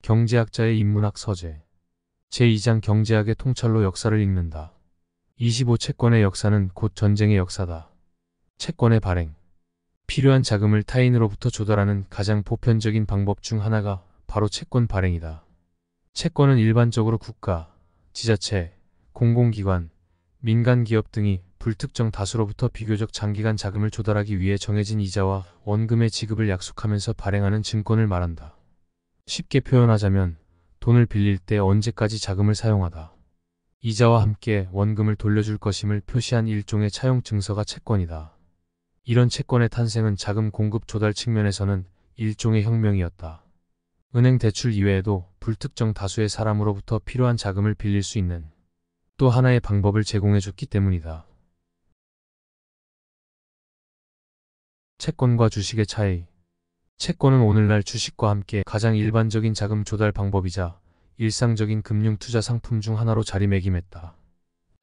경제학자의 인문학 서재. 제2장 경제학의 통찰로 역사를 읽는다. 25 채권의 역사는 곧 전쟁의 역사다. 채권의 발행. 필요한 자금을 타인으로부터 조달하는 가장 보편적인 방법 중 하나가 바로 채권 발행이다. 채권은 일반적으로 국가, 지자체, 공공기관, 민간기업 등이 불특정 다수로부터 비교적 장기간 자금을 조달하기 위해 정해진 이자와 원금의 지급을 약속하면서 발행하는 증권을 말한다. 쉽게 표현하자면 돈을 빌릴 때 언제까지 자금을 사용하다. 이자와 함께 원금을 돌려줄 것임을 표시한 일종의 차용 증서가 채권이다. 이런 채권의 탄생은 자금 공급 조달 측면에서는 일종의 혁명이었다. 은행 대출 이외에도 불특정 다수의 사람으로부터 필요한 자금을 빌릴 수 있는 또 하나의 방법을 제공해줬기 때문이다. 채권과 주식의 차이. 채권은 오늘날 주식과 함께 가장 일반적인 자금 조달 방법이자 일상적인 금융 투자 상품 중 하나로 자리매김했다.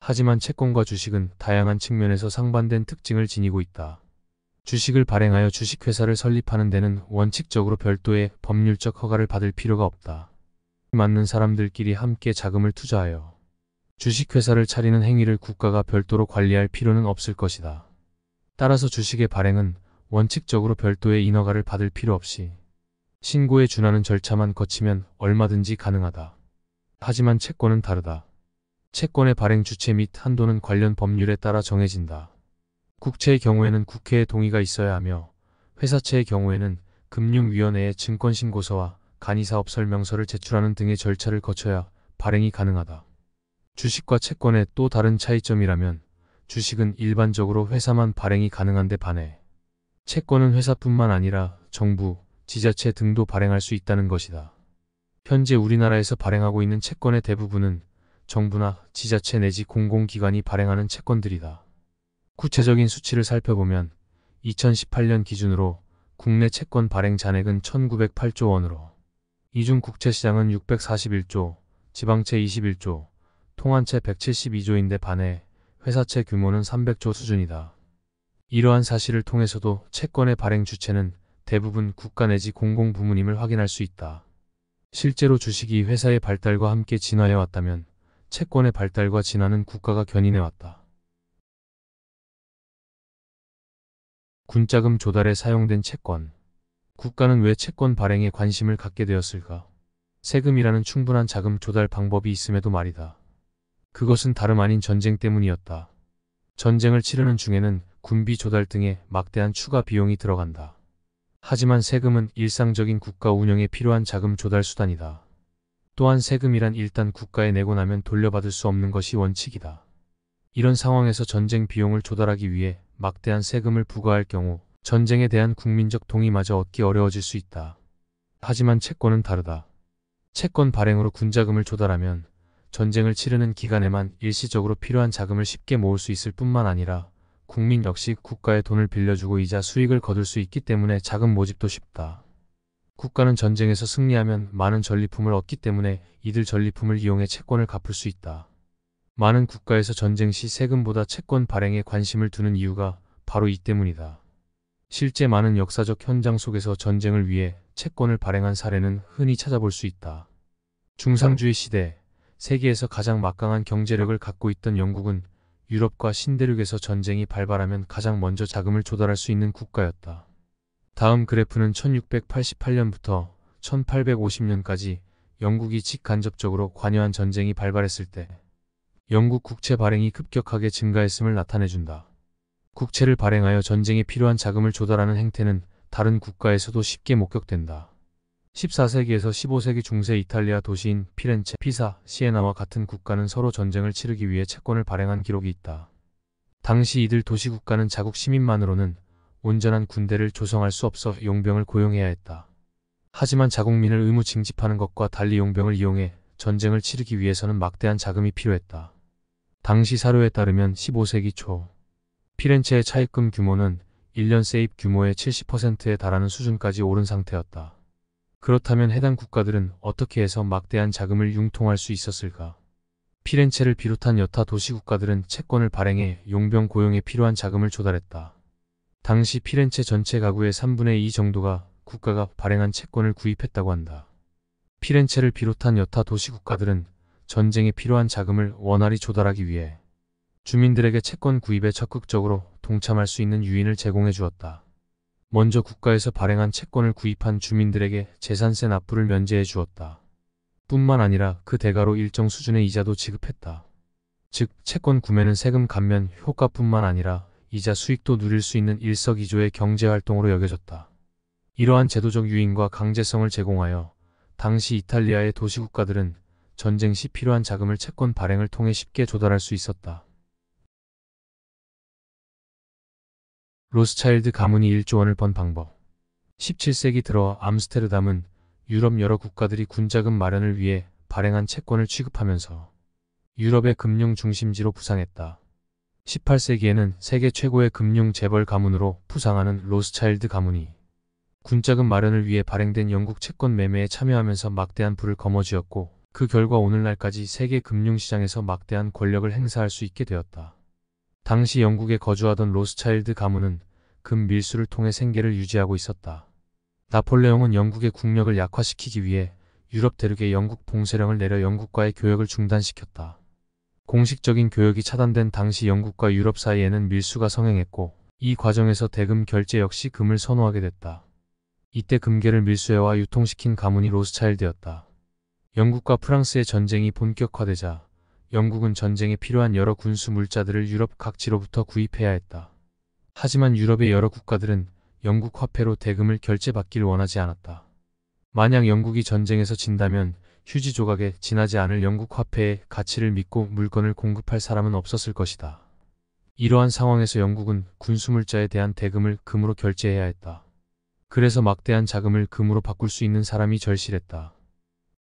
하지만 채권과 주식은 다양한 측면에서 상반된 특징을 지니고 있다. 주식을 발행하여 주식회사를 설립하는 데는 원칙적으로 별도의 법률적 허가를 받을 필요가 없다. 맞는 사람들끼리 함께 자금을 투자하여 주식회사를 차리는 행위를 국가가 별도로 관리할 필요는 없을 것이다. 따라서 주식의 발행은 원칙적으로 별도의 인허가를 받을 필요 없이 신고에 준하는 절차만 거치면 얼마든지 가능하다. 하지만 채권은 다르다. 채권의 발행 주체 및 한도는 관련 법률에 따라 정해진다. 국채의 경우에는 국회의 동의가 있어야 하며 회사채의 경우에는 금융위원회에 증권신고서와 간이사업 설명서를 제출하는 등의 절차를 거쳐야 발행이 가능하다. 주식과 채권의 또 다른 차이점이라면 주식은 일반적으로 회사만 발행이 가능한데 반해 채권은 회사뿐만 아니라 정부, 지자체 등도 발행할 수 있다는 것이다. 현재 우리나라에서 발행하고 있는 채권의 대부분은 정부나 지자체 내지 공공기관이 발행하는 채권들이다. 구체적인 수치를 살펴보면 2018년 기준으로 국내 채권 발행 잔액은 1908조 원으로 이 중 국채시장은 641조, 지방채 21조, 통한채 172조인데 반해 회사채 규모는 300조 수준이다. 이러한 사실을 통해서도 채권의 발행 주체는 대부분 국가 내지 공공부문임을 확인할 수 있다. 실제로 주식이 회사의 발달과 함께 진화해왔다면 채권의 발달과 진화는 국가가 견인해왔다. 군자금 조달에 사용된 채권. 국가는 왜 채권 발행에 관심을 갖게 되었을까? 세금이라는 충분한 자금 조달 방법이 있음에도 말이다. 그것은 다름 아닌 전쟁 때문이었다. 전쟁을 치르는 중에는 군비 조달 등의 막대한 추가 비용이 들어간다. 하지만 세금은 일상적인 국가 운영에 필요한 자금 조달 수단이다. 또한 세금이란 일단 국가에 내고 나면 돌려받을 수 없는 것이 원칙이다. 이런 상황에서 전쟁 비용을 조달하기 위해 막대한 세금을 부과할 경우 전쟁에 대한 국민적 동의마저 얻기 어려워질 수 있다. 하지만 채권은 다르다. 채권 발행으로 군자금을 조달하면 전쟁을 치르는 기간에만 일시적으로 필요한 자금을 쉽게 모을 수 있을 뿐만 아니라 국민 역시 국가에 돈을 빌려주고 이자 수익을 거둘 수 있기 때문에 자금 모집도 쉽다. 국가는 전쟁에서 승리하면 많은 전리품을 얻기 때문에 이들 전리품을 이용해 채권을 갚을 수 있다. 많은 국가에서 전쟁 시 세금보다 채권 발행에 관심을 두는 이유가 바로 이 때문이다. 실제 많은 역사적 현장 속에서 전쟁을 위해 채권을 발행한 사례는 흔히 찾아볼 수 있다. 중상주의 시대, 세계에서 가장 막강한 경제력을 갖고 있던 영국은 유럽과 신대륙에서 전쟁이 발발하면 가장 먼저 자금을 조달할 수 있는 국가였다. 다음 그래프는 1688년부터 1850년까지 영국이 직간접적으로 관여한 전쟁이 발발했을 때 영국 국채 발행이 급격하게 증가했음을 나타내준다. 국채를 발행하여 전쟁에 필요한 자금을 조달하는 행태는 다른 국가에서도 쉽게 목격된다. 14세기에서 15세기 중세 이탈리아 도시인 피렌체, 피사, 시에나와 같은 국가는 서로 전쟁을 치르기 위해 채권을 발행한 기록이 있다. 당시 이들 도시국가는 자국 시민만으로는 온전한 군대를 조성할 수 없어 용병을 고용해야 했다. 하지만 자국민을 의무 징집하는 것과 달리 용병을 이용해 전쟁을 치르기 위해서는 막대한 자금이 필요했다. 당시 사료에 따르면 15세기 초 피렌체의 차입금 규모는 1년 세입 규모의 70%에 달하는 수준까지 오른 상태였다. 그렇다면 해당 국가들은 어떻게 해서 막대한 자금을 융통할 수 있었을까? 피렌체를 비롯한 여타 도시국가들은 채권을 발행해 용병 고용에 필요한 자금을 조달했다. 당시 피렌체 전체 가구의 3분의 2 정도가 국가가 발행한 채권을 구입했다고 한다. 피렌체를 비롯한 여타 도시 국가들은 전쟁에 필요한 자금을 원활히 조달하기 위해 주민들에게 채권 구입에 적극적으로 동참할 수 있는 유인을 제공해 주었다. 먼저 국가에서 발행한 채권을 구입한 주민들에게 재산세 납부를 면제해 주었다. 뿐만 아니라 그 대가로 일정 수준의 이자도 지급했다. 즉, 채권 구매는 세금 감면 효과뿐만 아니라 이자 수익도 누릴 수 있는 일석이조의 경제활동으로 여겨졌다. 이러한 제도적 유인과 강제성을 제공하여 당시 이탈리아의 도시국가들은 전쟁 시 필요한 자금을 채권 발행을 통해 쉽게 조달할 수 있었다. 로스차일드 가문이 1조 원을 번 방법. 17세기 들어 암스테르담은 유럽 여러 국가들이 군자금 마련을 위해 발행한 채권을 취급하면서 유럽의 금융 중심지로 부상했다. 18세기에는 세계 최고의 금융 재벌 가문으로 부상하는 로스차일드 가문이 군자금 마련을 위해 발행된 영국 채권 매매에 참여하면서 막대한 부를 거머쥐었고, 그 결과 오늘날까지 세계 금융시장에서 막대한 권력을 행사할 수 있게 되었다. 당시 영국에 거주하던 로스차일드 가문은 금 밀수를 통해 생계를 유지하고 있었다. 나폴레옹은 영국의 국력을 약화시키기 위해 유럽 대륙에 영국 봉쇄령을 내려 영국과의 교역을 중단시켰다. 공식적인 교역이 차단된 당시 영국과 유럽 사이에는 밀수가 성행했고, 이 과정에서 대금 결제 역시 금을 선호하게 됐다. 이때 금괴를 밀수해와 유통시킨 가문이 로스차일드였다. 영국과 프랑스의 전쟁이 본격화되자 영국은 전쟁에 필요한 여러 군수 물자들을 유럽 각지로부터 구입해야 했다. 하지만 유럽의 여러 국가들은 영국 화폐로 대금을 결제받길 원하지 않았다. 만약 영국이 전쟁에서 진다면 휴지 조각에 지나지 않을 영국 화폐의 가치를 믿고 물건을 공급할 사람은 없었을 것이다. 이러한 상황에서 영국은 군수물자에 대한 대금을 금으로 결제해야 했다. 그래서 막대한 자금을 금으로 바꿀 수 있는 사람이 절실했다.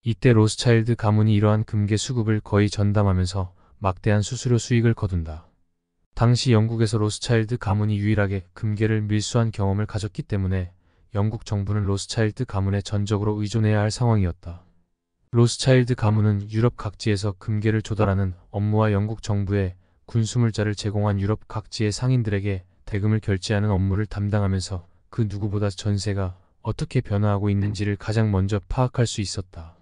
이때 로스차일드 가문이 이러한 금괴 수급을 거의 전담하면서 막대한 수수료 수익을 거둔다. 당시 영국에서 로스차일드 가문이 유일하게 금괴를 밀수한 경험을 가졌기 때문에 영국 정부는 로스차일드 가문에 전적으로 의존해야 할 상황이었다. 로스차일드 가문은 유럽 각지에서 금괴를 조달하는 업무와 영국 정부에 군수물자를 제공한 유럽 각지의 상인들에게 대금을 결제하는 업무를 담당하면서 그 누구보다 전세가 어떻게 변화하고 있는지를 가장 먼저 파악할 수 있었다.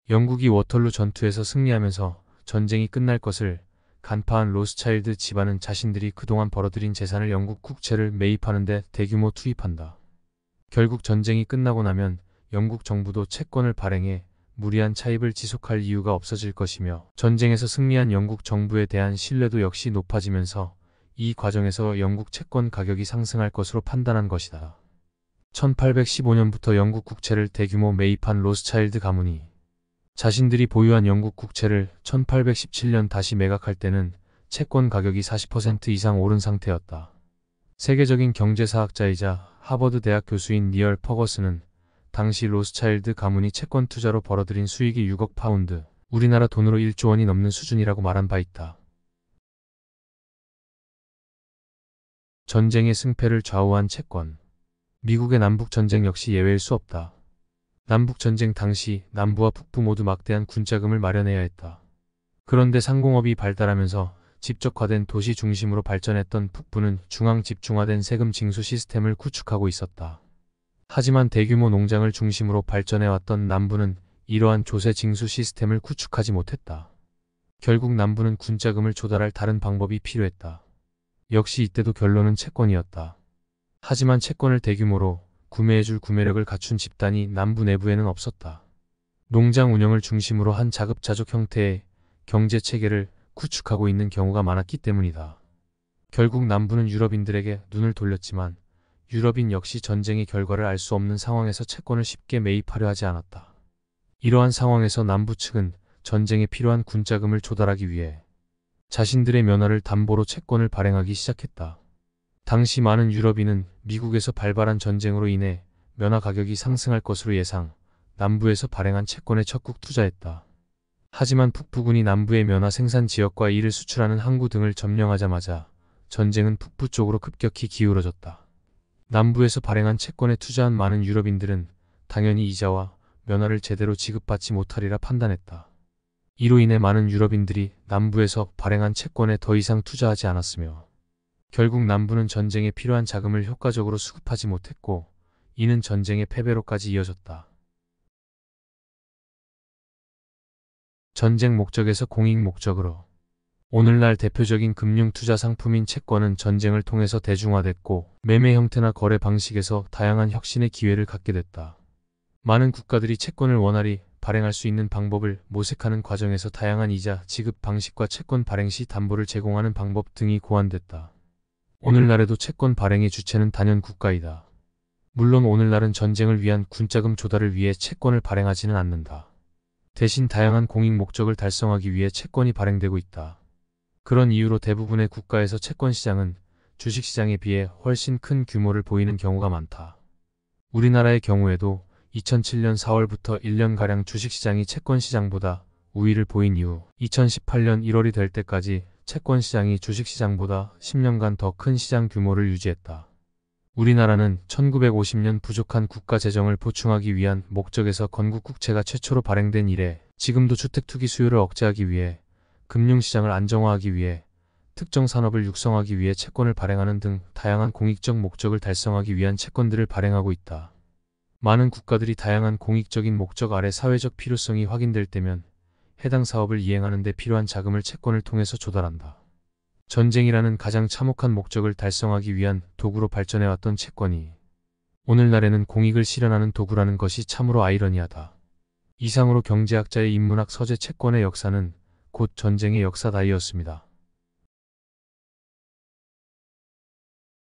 영국이 워털루 전투에서 승리하면서 전쟁이 끝날 것을 간파한 로스차일드 집안은 자신들이 그동안 벌어들인 재산을 영국 국채를 매입하는 데 대규모 투입한다. 결국 전쟁이 끝나고 나면 영국 정부도 채권을 발행해 무리한 차입을 지속할 이유가 없어질 것이며, 전쟁에서 승리한 영국 정부에 대한 신뢰도 역시 높아지면서 이 과정에서 영국 채권 가격이 상승할 것으로 판단한 것이다. 1815년부터 영국 국채를 대규모 매입한 로스차일드 가문이 자신들이 보유한 영국 국채를 1817년 다시 매각할 때는 채권 가격이 40% 이상 오른 상태였다. 세계적인 경제사학자이자 하버드 대학 교수인 니얼 퍼거슨은 당시 로스차일드 가문이 채권 투자로 벌어들인 수익이 6억 파운드, 우리나라 돈으로 1조 원이 넘는 수준이라고 말한 바 있다. 전쟁의 승패를 좌우한 채권. 미국의 남북전쟁 역시 예외일 수 없다. 남북전쟁 당시 남부와 북부 모두 막대한 군자금을 마련해야 했다. 그런데 상공업이 발달하면서 집적화된 도시 중심으로 발전했던 북부는 중앙 집중화된 세금 징수 시스템을 구축하고 있었다. 하지만 대규모 농장을 중심으로 발전해왔던 남부는 이러한 조세 징수 시스템을 구축하지 못했다. 결국 남부는 군자금을 조달할 다른 방법이 필요했다. 역시 이때도 결론은 채권이었다. 하지만 채권을 대규모로 구매해줄 구매력을 갖춘 집단이 남부 내부에는 없었다. 농장 운영을 중심으로 한 자급자족 형태의 경제체계를 구축하고 있는 경우가 많았기 때문이다. 결국 남부는 유럽인들에게 눈을 돌렸지만 유럽인 역시 전쟁의 결과를 알 수 없는 상황에서 채권을 쉽게 매입하려 하지 않았다. 이러한 상황에서 남부 측은 전쟁에 필요한 군자금을 조달하기 위해 자신들의 면화를 담보로 채권을 발행하기 시작했다. 당시 많은 유럽인은 미국에서 발발한 전쟁으로 인해 면화 가격이 상승할 것으로 예상, 남부에서 발행한 채권에 적극 투자했다. 하지만 북부군이 남부의 면화 생산 지역과 이를 수출하는 항구 등을 점령하자마자 전쟁은 북부 쪽으로 급격히 기울어졌다. 남부에서 발행한 채권에 투자한 많은 유럽인들은 당연히 이자와 면화를 제대로 지급받지 못하리라 판단했다. 이로 인해 많은 유럽인들이 남부에서 발행한 채권에 더 이상 투자하지 않았으며, 결국 남부는 전쟁에 필요한 자금을 효과적으로 수급하지 못했고, 이는 전쟁의 패배로까지 이어졌다. 전쟁 목적에서 공익 목적으로. 오늘날 대표적인 금융 투자 상품인 채권은 전쟁을 통해서 대중화됐고 매매 형태나 거래 방식에서 다양한 혁신의 기회를 갖게 됐다. 많은 국가들이 채권을 원활히 발행할 수 있는 방법을 모색하는 과정에서 다양한 이자 지급 방식과 채권 발행 시 담보를 제공하는 방법 등이 고안됐다. 오늘날에도 채권 발행의 주체는 단연 국가이다. 물론 오늘날은 전쟁을 위한 군자금 조달을 위해 채권을 발행하지는 않는다. 대신 다양한 공익 목적을 달성하기 위해 채권이 발행되고 있다. 그런 이유로 대부분의 국가에서 채권 시장은 주식시장에 비해 훨씬 큰 규모를 보이는 경우가 많다. 우리나라의 경우에도 2007년 4월부터 1년가량 주식시장이 채권시장보다 우위를 보인 이후 2018년 1월이 될 때까지 채권시장이 주식시장보다 10년간 더 큰 시장 규모를 유지했다. 우리나라는 1950년 부족한 국가 재정을 보충하기 위한 목적에서 건국국채가 최초로 발행된 이래 지금도 주택투기 수요를 억제하기 위해 금융시장을 안정화하기 위해 특정 산업을 육성하기 위해 채권을 발행하는 등 다양한 공익적 목적을 달성하기 위한 채권들을 발행하고 있다. 많은 국가들이 다양한 공익적인 목적 아래 사회적 필요성이 확인될 때면 해당 사업을 이행하는 데 필요한 자금을 채권을 통해서 조달한다. 전쟁이라는 가장 참혹한 목적을 달성하기 위한 도구로 발전해왔던 채권이 오늘날에는 공익을 실현하는 도구라는 것이 참으로 아이러니하다. 이상으로 경제학자의 인문학 서재 채권의 역사는 곧 전쟁의 역사다이었습니다.